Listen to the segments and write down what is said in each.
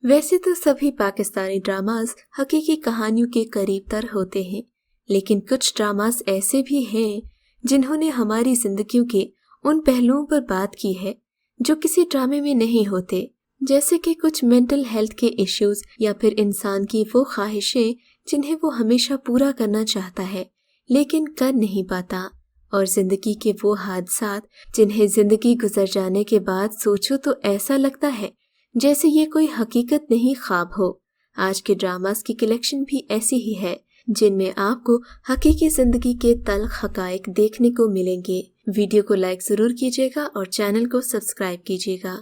वैसे तो सभी पाकिस्तानी ड्रामास हकीकी कहानियों के करीब तर होते हैं, लेकिन कुछ ड्रामास ऐसे भी हैं जिन्होंने हमारी जिंदगियों के उन पहलुओं पर बात की है जो किसी ड्रामे में नहीं होते, जैसे कि कुछ मेंटल हेल्थ के इश्यूज या फिर इंसान की वो ख्वाहिशें जिन्हें वो हमेशा पूरा करना चाहता है लेकिन कर नहीं पाता, और जिंदगी के वो हादसात जिन्हें जिंदगी गुजर जाने के बाद सोचो तो ऐसा लगता है जैसे ये कोई हकीकत नहीं ख्वाब हो। आज के ड्रामास की कलेक्शन भी ऐसी ही है जिनमें आपको हकीकी जिंदगी के तल्ख हकायक देखने को मिलेंगे। वीडियो को लाइक जरूर कीजिएगा और चैनल को सब्सक्राइब कीजिएगा।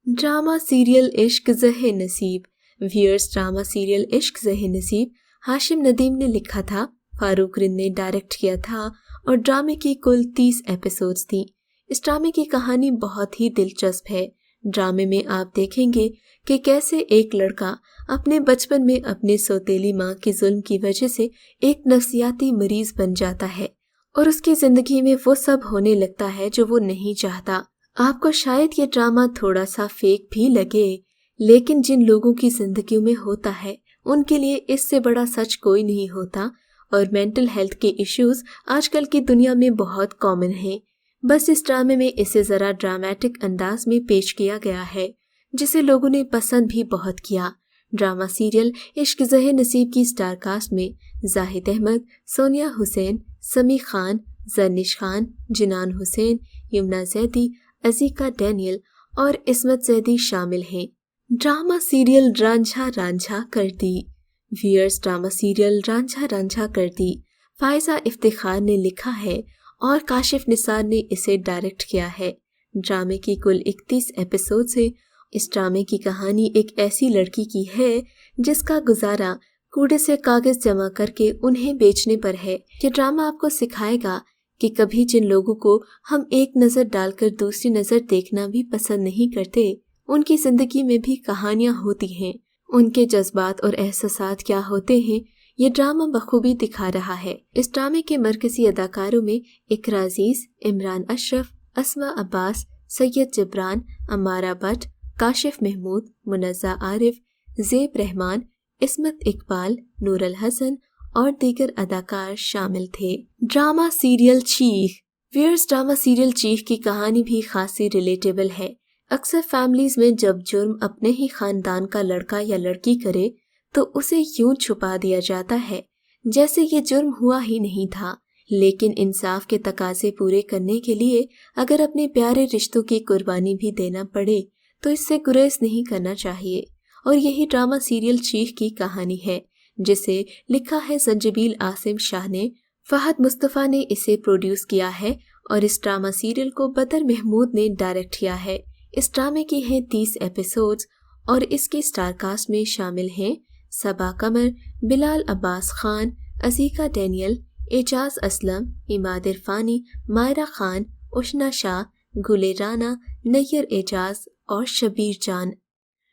ड्रामा सीरियल इश्क ज़हे नसीब। व्यूअर्स, ड्रामा सीरियल इश्क ज़हे नसीब हाशिम नदीम ने लिखा था, फारूक रिंद ने डायरेक्ट किया था और ड्रामे की कुल 30 एपिसोड्स थी। इस ड्रामे की कहानी बहुत ही दिलचस्प है। ड्रामे में आप देखेंगे कि कैसे एक लड़का अपने बचपन में अपने सौतेली माँ की जुल्म की वजह से एक नफ्सियाती मरीज बन जाता है और उसकी जिंदगी में वो सब होने लगता है जो वो नहीं चाहता। आपको शायद ये ड्रामा थोड़ा सा फेक भी लगे, लेकिन जिन लोगों की जिंदगियों में होता है उनके लिए इससे बड़ा सच कोई नहीं होता, और मेंटल हेल्थ के इश्यूज आजकल की दुनिया में बहुत कॉमन हैं। बस इस ड्रामे में इसे जरा ड्रामेटिक अंदाज में पेश किया गया है जिसे लोगों ने पसंद भी बहुत किया। ड्रामा सीरियल इश्क ज़हे नसीब की स्टार कास्ट में जाहिद अहमद, सोनिया हुसैन, समी खान, जरनिश खान, जिनान हुसैन, यमुना जैदी, अजीका डैनियल और इस्मत जैदी शामिल हैं। Drama serial Ranjha Ranjha Kardi. Viewers, drama serial Ranjha Ranjha Kardi Faiza Iftikhar ने लिखा है और काशिफ निसार ने इसे डायरेक्ट किया है। ड्रामे की कुल 31 एपिसोड से इस ड्रामे की कहानी एक ऐसी लड़की की है जिसका गुजारा कूड़े से कागज जमा करके उन्हें बेचने पर है। ये ड्रामा आपको सिखाएगा कि कभी जिन लोगों को हम एक नज़र डालकर दूसरी नज़र देखना भी पसंद नहीं करते, उनकी जिंदगी में भी कहानियां होती हैं। उनके जज्बात और एहसासात क्या होते हैं, ये ड्रामा बखूबी दिखा रहा है। इस ड्रामे के मरकजी अदाकारों में इकरा अजीज, इमरान अशरफ, अस्मा अब्बास, सैयद जबरान, अमारा भट्ट, काशिफ महमूद, मुनज़्ज़ा आरिफ, ज़ेब रहमान, इस्मत इकबाल, नूरल हसन और दीगर अदाकार शामिल थे। ड्रामा सीरियल चीख। व्यूअर्स, ड्रामा सीरियल चीख की कहानी भी खासी रिलेटेबल है। अक्सर फैमिलीज में जब जुर्म अपने ही खानदान का लड़का या लड़की करे तो उसे यूं छुपा दिया जाता है जैसे ये जुर्म हुआ ही नहीं था, लेकिन इंसाफ के तकाजे पूरे करने के लिए अगर अपने प्यारे रिश्तों की कुर्बानी भी देना पड़े तो इससे गुरेज नहीं करना चाहिए। और यही ड्रामा सीरियल चीख की कहानी है, जिसे लिखा है संजबील आसिम शाह ने। फहद मुस्तफ़ा ने इसे प्रोड्यूस किया है और इस ड्रामा सीरियल को बदर महमूद ने डायरेक्ट किया है। इस ड्रामे की हैं 30 एपिसोड्स और इसकी स्टार कास्ट में शामिल हैं सबा कमर, बिलाल अब्बास खान, अजीका डैनियल, एजाज असलम, इमाद इरफानी, मायरा खान, उशना शाह, गुले राना, नैयर एजाज और शबीर जान।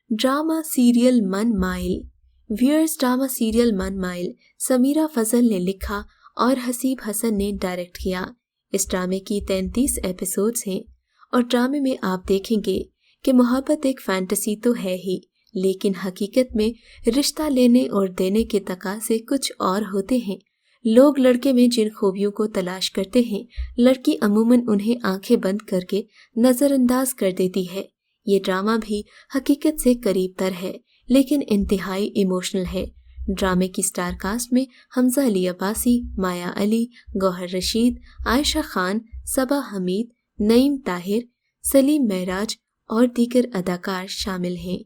ड्रामा सीरियल मन माइल। व्यूअर्स, ड्रामा सीरियल मन माइल समीरा फजल ने लिखा और हसीब हसन ने डायरेक्ट किया। इस ड्रामे की 33 एपिसोड्स हैं और ड्रामे में आप देखेंगे कि मोहब्बत एक फैंटेसी तो है ही, लेकिन हकीकत में रिश्ता लेने और देने के तकाज़े कुछ और होते हैं। लोग लड़के में जिन खूबियों को तलाश करते हैं, लड़की अमूमन उन्हें आंखें बंद करके नज़रअंदाज कर देती है। ये ड्रामा भी हकीकत से करीब तर है, लेकिन इंतहाई इमोशनल है। ड्रामे की स्टार कास्ट में हमजा अली अब्बासी, माया अली, गौहर रशीद, आयशा खान, सबा हमीद, नईम ताहिर, सलीम महराज और दीगर अदाकार शामिल हैं।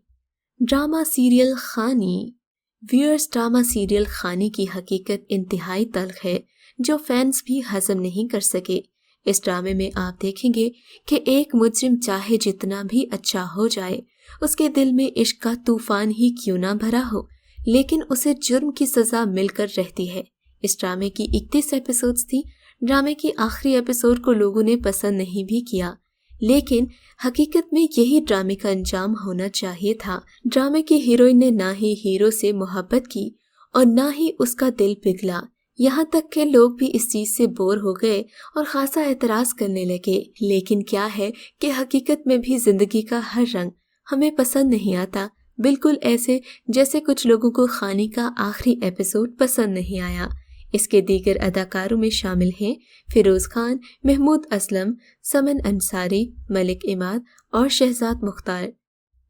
ड्रामा सीरियल खानी। व्यूअर्स, ड्रामा सीरियल खानी की हकीकत इंतहाई तल्ख है जो फैंस भी हजम नहीं कर सके। इस ड्रामे में आप देखेंगे कि एक मुजरिम चाहे जितना भी अच्छा हो जाए, उसके दिल में इश्क का तूफान ही क्यों ना भरा हो, लेकिन उसे जुर्म की सजा मिलकर रहती है। इस ड्रामे की 31 एपिसोड्स थी। ड्रामे की आखिरी एपिसोड को लोगों ने पसंद नहीं भी किया, लेकिन हकीकत में यही ड्रामे का अंजाम होना चाहिए था। ड्रामे की हीरोइन ने ना ही हीरो से मोहब्बत की और ना ही उसका दिल पिघला। यहाँ तक के लोग भी इस चीज से बोर हो गए और खासा एतराज करने लगे। लेकिन क्या है कि हकीकत में भी जिंदगी का हर रंग हमें पसंद नहीं आता, بالکل ایسے جیسے کچھ لوگوں کو خانی کا آخری ایپیسوڈ پسند نہیں آیا۔ اس کے دیگر اداکاروں میں شامل ہیں فیروز خان، محمود اسلم، سمن انصاری، ملک عماد اور شہزاد مختار۔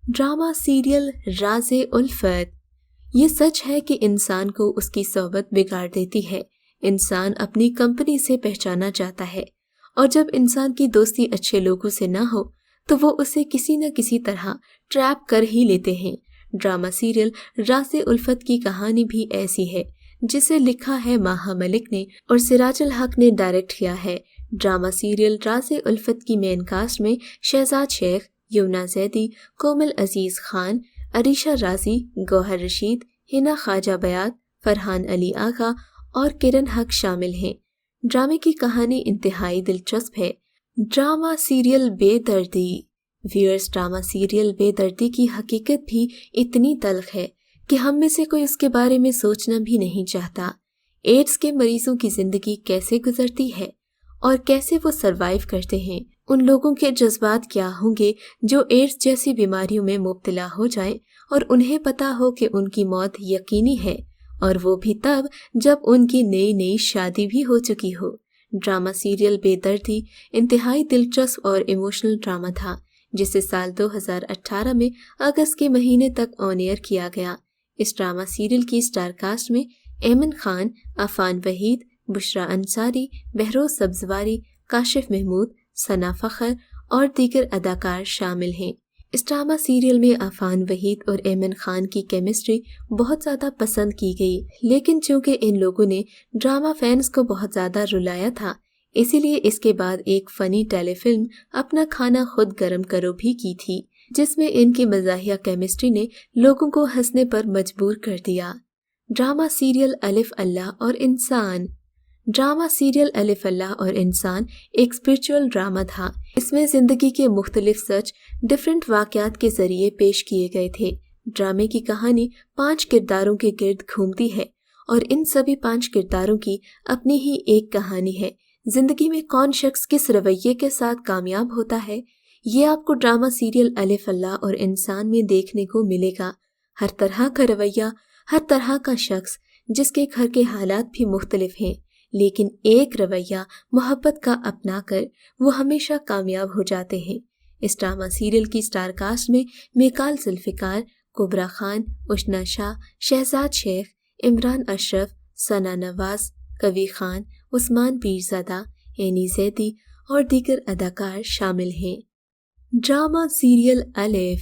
ڈرامہ سیریل راز الفت۔ یہ سچ ہے کہ انسان کو اس کی صحبت بگاڑ دیتی ہے۔ انسان اپنی کمپنی سے پہچانا جاتا ہے، اور جب انسان کی دوستی اچھے لوگوں سے نہ ہو تو وہ اسے کسی نہ کسی طرح ٹریپ کر ہی لیتے ہیں۔ ڈرامہ سیریل راز الفت کی کہانی بھی ایسی ہے، جسے لکھا ہے ماہا ملک نے اور سراج الحق نے ڈائریکٹ کیا ہے۔ ڈرامہ سیریل راز الفت کی مین کاسٹ میں شہزاد شیخ، یمنا زیدی، کومل عزیز خان، عریشہ رازی، گوہر رشید، ہنا خواجہ بیات، فرحان علی آغا اور کرن حق شامل ہیں۔ ڈرامے کی کہانی انتہائی دلچسپ ہے۔ ڈرامہ سیریل بے دردی۔ ویورز، ڈرامہ سیریل بے دردی کی حقیقت بھی اتنی تلخ ہے کہ ہم میں سے کوئی اس کے بارے میں سوچنا بھی نہیں چاہتا۔ ایڈز کے مریضوں کی زندگی کیسے گزرتی ہے اور کیسے وہ سروائیو کرتے ہیں، ان لوگوں کے جذبات کیا ہوں گے جو ایڈز جیسی بیماریوں میں مبتلا ہو جائیں اور انہیں پتا ہو کہ ان کی موت یقینی ہے، اور وہ بھی تب جب ان کی نئی شادی بھی ہو چکی ہو۔ ڈرامہ سیریل بے دردی انتہائی دلچسپ اور ایموشنل ڈرامہ تھا، جسے سال 2018 میں اگست کے مہینے تک آن ایئر کیا گیا۔ اس ڈرامہ سیریل کی سٹار کاسٹ میں ایمن خان، عفان وحید، بشرا انصاری، بہروز سبزواری، کاشف محمود، ثنا فخر اور دیگر اداکار شامل ہیں۔ اس ڈرامہ سیریل میں عفان وحید اور ایمن خان کی کیمسٹری بہت زیادہ پسند کی گئی، لیکن چونکہ ان لوگوں نے ڈرامہ فینس کو بہت زیادہ رلایا تھا، اسی لیے اس کے بعد ایک فنی ٹیلی فلم اپنا کھانا خود گرم کرو بھی کی تھی، جس میں ان کی مزاحیہ کیمسٹری نے لوگوں کو ہنسنے پر مجبور کر دیا۔ ڈرامہ سیریل الف اللہ اور انسان۔ ڈرامہ سیریل الف اللہ اور انسان ایک اسپرچول ڈرامہ تھا۔ اس میں زندگی کے مختلف سچ ڈیفرنٹ واقعات کے ذریعے پیش کیے گئے تھے۔ ڈرامے کی کہانی 5 کرداروں کے گرد گھومتی ہے، اور ان سبھی 5 کرداروں کی اپنی ہی ایک کہانی ہے۔ زندگی میں کون شخص کس رویے کے ساتھ کامیاب ہوتا ہے، یہ آپ کو ڈرامہ سیریل الف اللہ اور انسان میں دیکھنے کو ملے گا۔ ہر طرح کا رویہ، ہر طرح کا شخص، جس کے گھر کے حالات بھی مختلف ہیں، لیکن ایک رویہ محبت کا اپنا کر وہ ہمیشہ کامیاب ہو جاتے ہیں۔ اس ڈرامہ سیریل کی سٹار کاسٹ میں میکال ذوالفقار، کبرا خان، اشنا شاہ، شہزاد شیخ، عمران اشرف، ثنا نواز، کوی خان، عثمان پیرزادہ، اینی زیدی اور دیگر اداکار شامل ہیں۔ ڈرامہ سیریل الف۔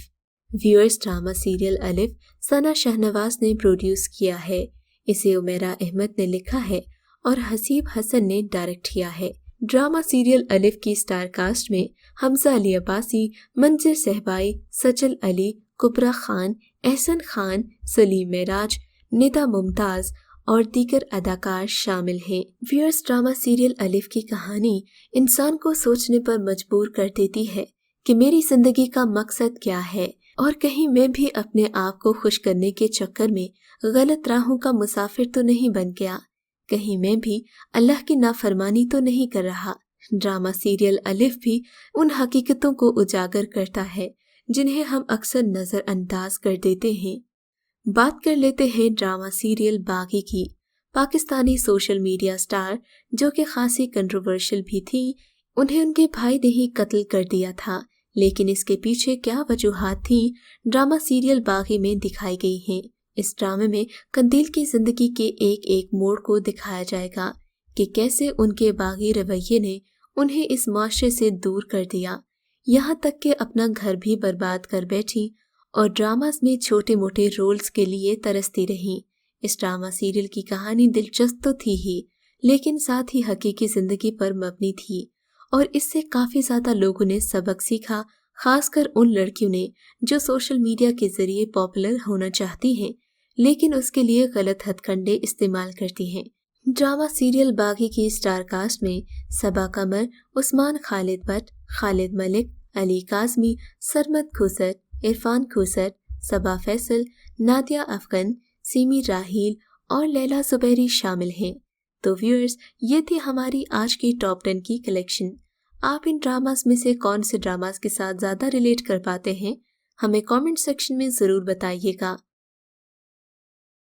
ویورز، ڈرامہ سیریل الف ثنا شہنواز نے پروڈیوس کیا ہے۔ اسے عمیرہ احمد نے لکھا ہے اور حسیب حسن نے ڈائریکٹ کیا ہے۔ ڈرامہ سیریل الف کی سٹار کاسٹ میں حمزہ علی عباسی، منظر صہبائی، سجل علی، کبرا خان، احسن خان، سلیم معراج، ندا ممتاز اور دیگر اداکار شامل ہیں۔ ویورز، ڈرامہ سیریل الف کی کہانی انسان کو سوچنے پر مجبور کر دیتی ہے کہ میری زندگی کا مقصد کیا ہے، اور کہیں میں بھی اپنے آپ کو خوش کرنے کے چکر میں غلط راہوں کا مسافر تو نہیں بن گیا، کہیں میں بھی اللہ کی نافرمانی تو نہیں کر رہا۔ ڈرامہ سیریل الف بھی ان حقیقتوں کو اجاگر کرتا ہے جنہیں ہم اکثر نظر انداز کر دیتے ہیں۔ بات کر لیتے ہیں ڈرامہ سیریل باغی کی۔ پاکستانی سوشل میڈیا سٹار جو کہ خاصی کنٹروورشل بھی تھی، انہیں ان کے بھائی نے ہی قتل کر دیا تھا، لیکن اس کے پیچھے کیا وجوہات تھیں، ڈرامہ سیریل باغی میں دکھائی گئی ہیں۔ اس ڈرامے میں قندیل کی زندگی کے ایک موڑ کو دکھایا جائے گا کہ کیسے ان کے باغی رویے نے انہیں اس معاشرے سے دور کر دیا، یہاں تک کہ اپنا گھر بھی برباد کر بیٹھی اور ڈراماز میں چھوٹے موٹے رولز کے لیے ترستی رہیں۔ اس ڈرامہ سیریل کی کہانی دلچسپ تو تھی ہی، لیکن ساتھ ہی حقیقی زندگی پر مبنی تھی، اور اس سے کافی زیادہ لوگوں نے سبق سیکھا، خاص کر ان لڑکیوں نے جو سوشل میڈیا کے ذریعے پاپولر ہونا چاہتی ہیں لیکن اس کے لیے غلط ہتھ کنڈے استعمال کرتی ہیں۔ ڈرامہ سیریل باغی کی سٹار کاسٹ میں صبا قمر، عثمان خالد بٹ، خالد ملک، علی کاظمی، سرمد کھوسر، عرفان کھوسر، صبا فیصل، نادیہ افغن، سیمی راہیل اور لیلا زبیری شامل ہیں۔ تو ویورز، یہ تھی ہماری آج کی ٹاپ 10 کی کلیکشن۔ آپ ان ڈراماز میں سے کون سے ڈراماز کے ساتھ زیادہ ریلیٹ کر پاتے ہیں، हमें कमेंट सेक्शन में ज़रूर बताइएगा।